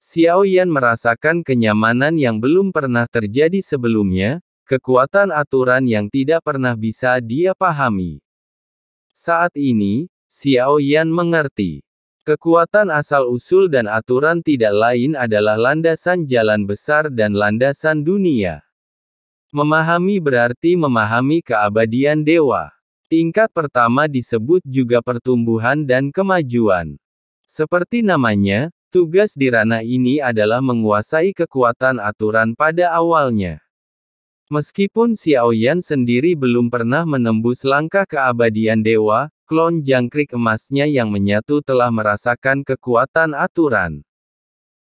Xiao Yan merasakan kenyamanan yang belum pernah terjadi sebelumnya, kekuatan aturan yang tidak pernah bisa dia pahami. Saat ini, Xiao Yan mengerti. Kekuatan asal-usul dan aturan tidak lain adalah landasan jalan besar dan landasan dunia. Memahami berarti memahami keabadian dewa. Tingkat pertama disebut juga pertumbuhan dan kemajuan. Seperti namanya, tugas di ranah ini adalah menguasai kekuatan aturan pada awalnya. Meskipun Xiao Yan sendiri belum pernah menembus langkah keabadian dewa, klon jangkrik emasnya yang menyatu telah merasakan kekuatan aturan.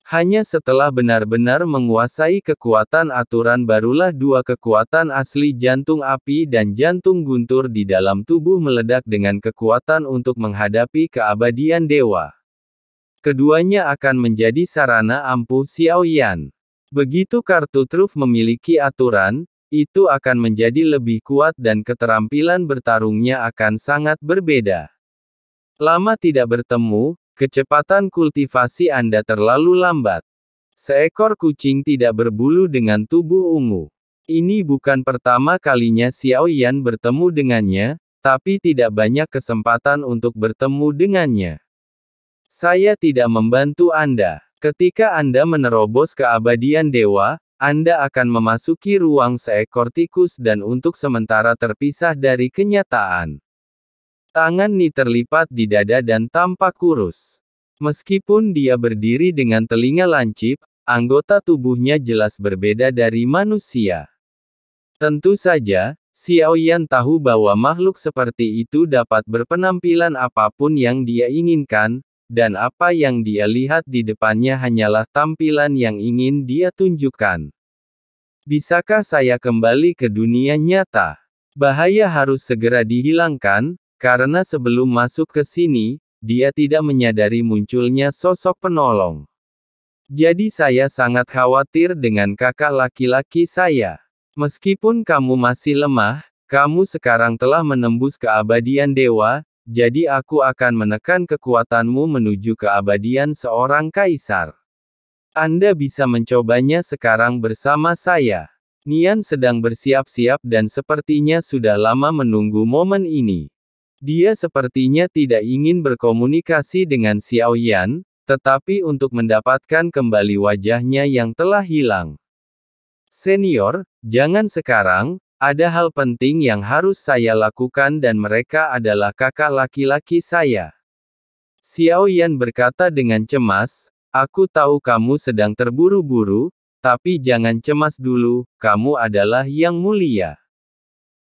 Hanya setelah benar-benar menguasai kekuatan aturan barulah dua kekuatan asli jantung api dan jantung guntur di dalam tubuh meledak dengan kekuatan untuk menghadapi keabadian dewa. Keduanya akan menjadi sarana ampuh Xiao Yan. Begitu kartu truf memiliki aturan, itu akan menjadi lebih kuat dan keterampilan bertarungnya akan sangat berbeda. Lama tidak bertemu, kecepatan kultivasi Anda terlalu lambat. Seekor kucing tidak berbulu dengan tubuh ungu. Ini bukan pertama kalinya Xiao Yan bertemu dengannya, tapi tidak banyak kesempatan untuk bertemu dengannya. Saya tidak membantu Anda. Ketika Anda menerobos keabadian dewa, Anda akan memasuki ruang seekor tikus dan untuk sementara terpisah dari kenyataan. Tangan Ni terlipat di dada dan tampak kurus. Meskipun dia berdiri dengan telinga lancip, anggota tubuhnya jelas berbeda dari manusia. Tentu saja, Xiao Yan tahu bahwa makhluk seperti itu dapat berpenampilan apapun yang dia inginkan, dan apa yang dia lihat di depannya hanyalah tampilan yang ingin dia tunjukkan. Bisakah saya kembali ke dunia nyata? Bahaya harus segera dihilangkan, karena sebelum masuk ke sini, dia tidak menyadari munculnya sosok penolong. Jadi saya sangat khawatir dengan kakak laki-laki saya. Meskipun kamu masih lemah, kamu sekarang telah menembus keabadian dewa, jadi aku akan menekan kekuatanmu menuju keabadian seorang kaisar. Anda bisa mencobanya sekarang bersama saya. Nian sedang bersiap-siap dan sepertinya sudah lama menunggu momen ini. Dia sepertinya tidak ingin berkomunikasi dengan Xiao Yan, tetapi untuk mendapatkan kembali wajahnya yang telah hilang. Senior, jangan sekarang. Ada hal penting yang harus saya lakukan dan mereka adalah kakak laki-laki saya. Xiao Yan berkata dengan cemas, aku tahu kamu sedang terburu-buru, tapi jangan cemas dulu, kamu adalah yang mulia.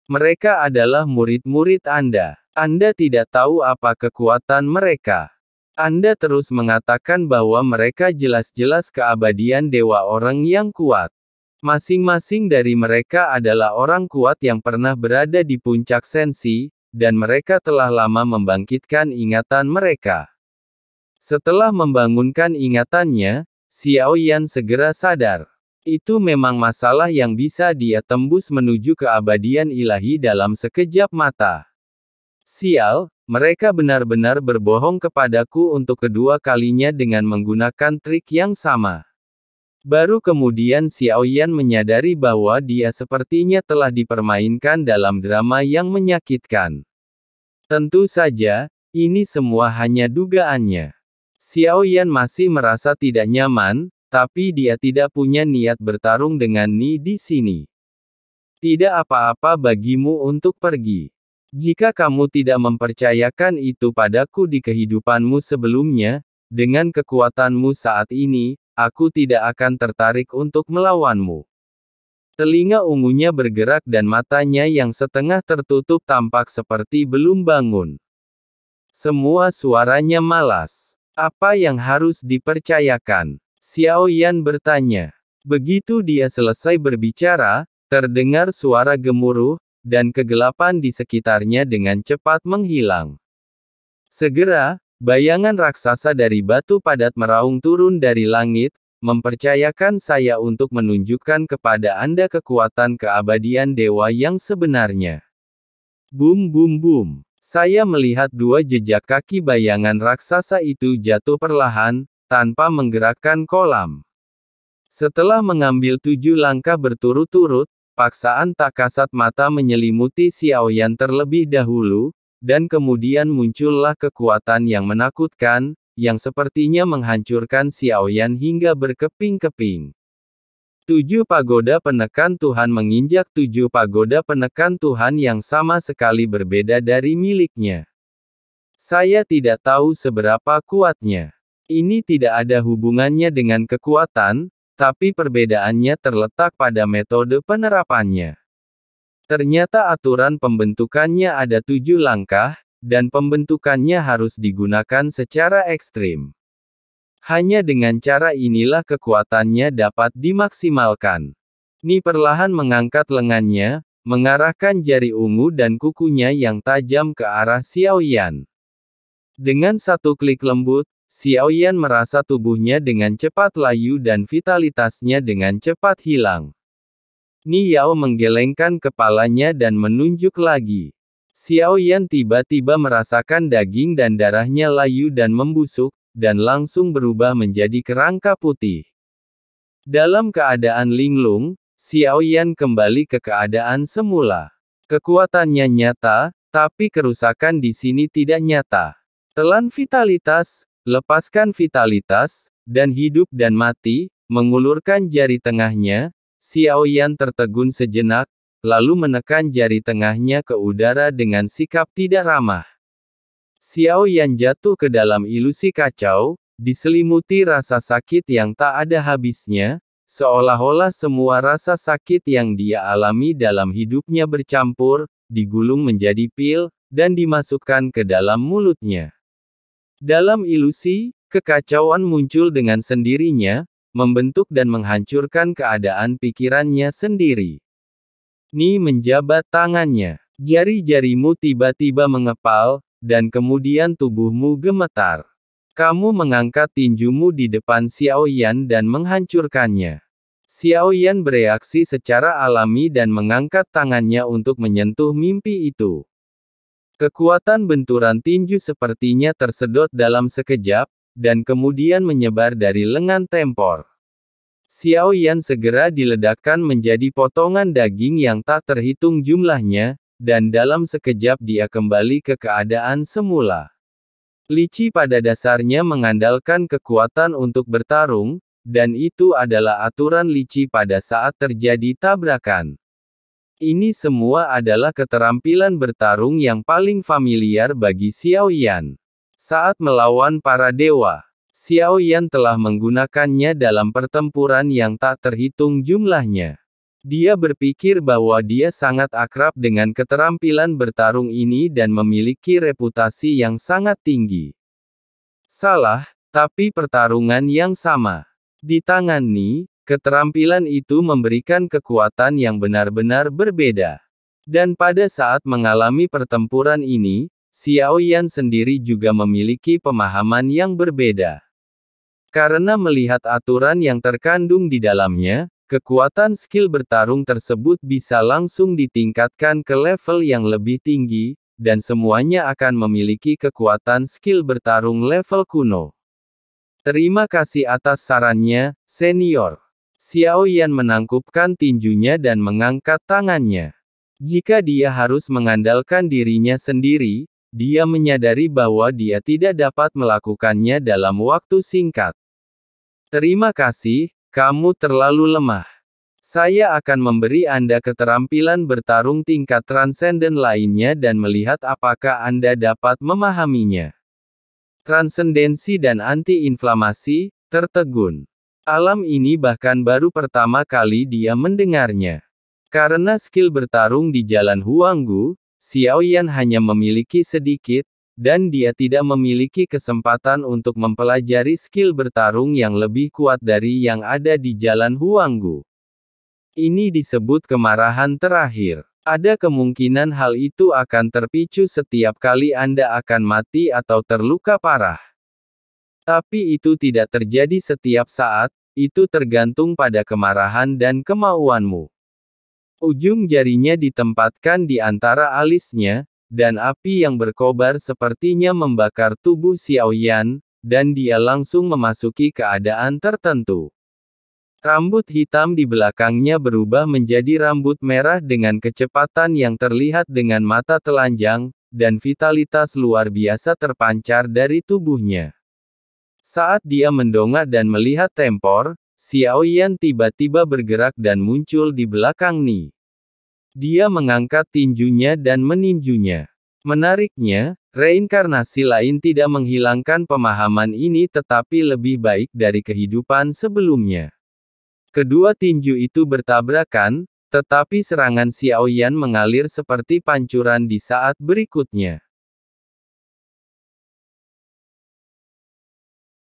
Mereka adalah murid-murid Anda. Anda tidak tahu apa kekuatan mereka. Anda terus mengatakan bahwa mereka jelas-jelas keabadian dewa orang yang kuat. Masing-masing dari mereka adalah orang kuat yang pernah berada di puncak sensi, dan mereka telah lama membangkitkan ingatan mereka. Setelah membangunkan ingatannya, Xiao Yan segera sadar. Itu memang masalah yang bisa dia tembus menuju keabadian ilahi dalam sekejap mata. Sial, mereka benar-benar berbohong kepadaku untuk kedua kalinya dengan menggunakan trik yang sama. Baru kemudian Xiao Yan menyadari bahwa dia sepertinya telah dipermainkan dalam drama yang menyakitkan. Tentu saja, ini semua hanya dugaannya. Xiao Yan masih merasa tidak nyaman, tapi dia tidak punya niat bertarung dengan Ni di sini. Tidak apa-apa bagimu untuk pergi. Jika kamu tidak mempercayakan itu padaku di kehidupanmu sebelumnya, dengan kekuatanmu saat ini, aku tidak akan tertarik untuk melawanmu. Telinga ungunya bergerak dan matanya yang setengah tertutup tampak seperti belum bangun. Semua suaranya malas. Apa yang harus dipercayakan? Xiao Yan bertanya. Begitu dia selesai berbicara, terdengar suara gemuruh, dan kegelapan di sekitarnya dengan cepat menghilang. Segera, bayangan raksasa dari batu padat meraung turun dari langit, mempercayakan saya untuk menunjukkan kepada Anda kekuatan keabadian dewa yang sebenarnya. Bum bum bum. Saya melihat dua jejak kaki bayangan raksasa itu jatuh perlahan, tanpa menggerakkan kolam. Setelah mengambil 7 langkah berturut-turut, paksaan tak kasat mata menyelimuti Xiaoyan terlebih dahulu, dan kemudian muncullah kekuatan yang menakutkan, yang sepertinya menghancurkan Xiaoyan hingga berkeping-keping. 7 pagoda penekan Tuhan menginjak 7 pagoda penekan Tuhan yang sama sekali berbeda dari miliknya. Saya tidak tahu seberapa kuatnya. Ini tidak ada hubungannya dengan kekuatan, tapi perbedaannya terletak pada metode penerapannya. Ternyata aturan pembentukannya ada 7 langkah, dan pembentukannya harus digunakan secara ekstrim. Hanya dengan cara inilah kekuatannya dapat dimaksimalkan. Ni perlahan mengangkat lengannya, mengarahkan jari ungu dan kukunya yang tajam ke arah Xiaoyan. Dengan satu klik lembut, Xiaoyan merasa tubuhnya dengan cepat layu dan vitalitasnya dengan cepat hilang. Ni Yao menggelengkan kepalanya dan menunjuk lagi. Xiaoyan tiba-tiba merasakan daging dan darahnya layu dan membusuk, dan langsung berubah menjadi kerangka putih. Dalam keadaan linglung, Xiaoyan kembali ke keadaan semula. Kekuatannya nyata, tapi kerusakan di sini tidak nyata. Telan vitalitas, lepaskan vitalitas, dan hidup dan mati, mengulurkan jari tengahnya, Xiaoyan tertegun sejenak, lalu menekan jari tengahnya ke udara dengan sikap tidak ramah. Xiaoyan jatuh ke dalam ilusi kacau, diselimuti rasa sakit yang tak ada habisnya, seolah-olah semua rasa sakit yang dia alami dalam hidupnya bercampur, digulung menjadi pil, dan dimasukkan ke dalam mulutnya. Dalam ilusi, kekacauan muncul dengan sendirinya, membentuk dan menghancurkan keadaan pikirannya sendiri. Ni menjabat tangannya. Jari-jarimu tiba-tiba mengepal, dan kemudian tubuhmu gemetar. Kamu mengangkat tinjumu di depan Xiaoyan dan menghancurkannya. Xiaoyan bereaksi secara alami dan mengangkat tangannya untuk menyentuh mimpi itu. Kekuatan benturan tinju sepertinya tersedot dalam sekejap, dan kemudian menyebar dari lengan tempor. Xiaoyan segera diledakkan menjadi potongan daging yang tak terhitung jumlahnya, dan dalam sekejap dia kembali ke keadaan semula. Li Qi pada dasarnya mengandalkan kekuatan untuk bertarung, dan itu adalah aturan Li Qi pada saat terjadi tabrakan. Ini semua adalah keterampilan bertarung yang paling familiar bagi Xiaoyan. Saat melawan para dewa, Xiaoyan telah menggunakannya dalam pertempuran yang tak terhitung jumlahnya. Dia berpikir bahwa dia sangat akrab dengan keterampilan bertarung ini dan memiliki reputasi yang sangat tinggi. Salah, tapi pertarungan yang sama. Di tangan Ni, keterampilan itu memberikan kekuatan yang benar-benar berbeda. Dan pada saat mengalami pertempuran ini, Xiaoyan sendiri juga memiliki pemahaman yang berbeda. Karena melihat aturan yang terkandung di dalamnya, kekuatan skill bertarung tersebut bisa langsung ditingkatkan ke level yang lebih tinggi, dan semuanya akan memiliki kekuatan skill bertarung level kuno. Terima kasih atas sarannya, senior. Xiaoyan menangkupkan tinjunya dan mengangkat tangannya. Jika dia harus mengandalkan dirinya sendiri, dia menyadari bahwa dia tidak dapat melakukannya dalam waktu singkat. Terima kasih, kamu terlalu lemah. Saya akan memberi Anda keterampilan bertarung tingkat transenden lainnya dan melihat apakah Anda dapat memahaminya. Transendensi dan anti-inflamasi, tertegun. Alam ini bahkan baru pertama kali dia mendengarnya. Karena skill bertarung di jalan Huanggu, Xiaoyan hanya memiliki sedikit, dan dia tidak memiliki kesempatan untuk mempelajari skill bertarung yang lebih kuat dari yang ada di jalan Huanggu. Ini disebut kemarahan terakhir. Ada kemungkinan hal itu akan terpicu setiap kali Anda akan mati atau terluka parah. Tapi itu tidak terjadi setiap saat, itu tergantung pada kemarahan dan kemauanmu. Ujung jarinya ditempatkan di antara alisnya, dan api yang berkobar sepertinya membakar tubuh Xiaoyan, dan dia langsung memasuki keadaan tertentu. Rambut hitam di belakangnya berubah menjadi rambut merah dengan kecepatan yang terlihat dengan mata telanjang, dan vitalitas luar biasa terpancar dari tubuhnya. Saat dia mendongak dan melihat Tempor, Xiao Yan tiba-tiba bergerak dan muncul di belakang Ni. Dia mengangkat tinjunya dan meninjunya. Menariknya, reinkarnasi lain tidak menghilangkan pemahaman ini tetapi lebih baik dari kehidupan sebelumnya. Kedua tinju itu bertabrakan, tetapi serangan Xiao Yan mengalir seperti pancuran di saat berikutnya.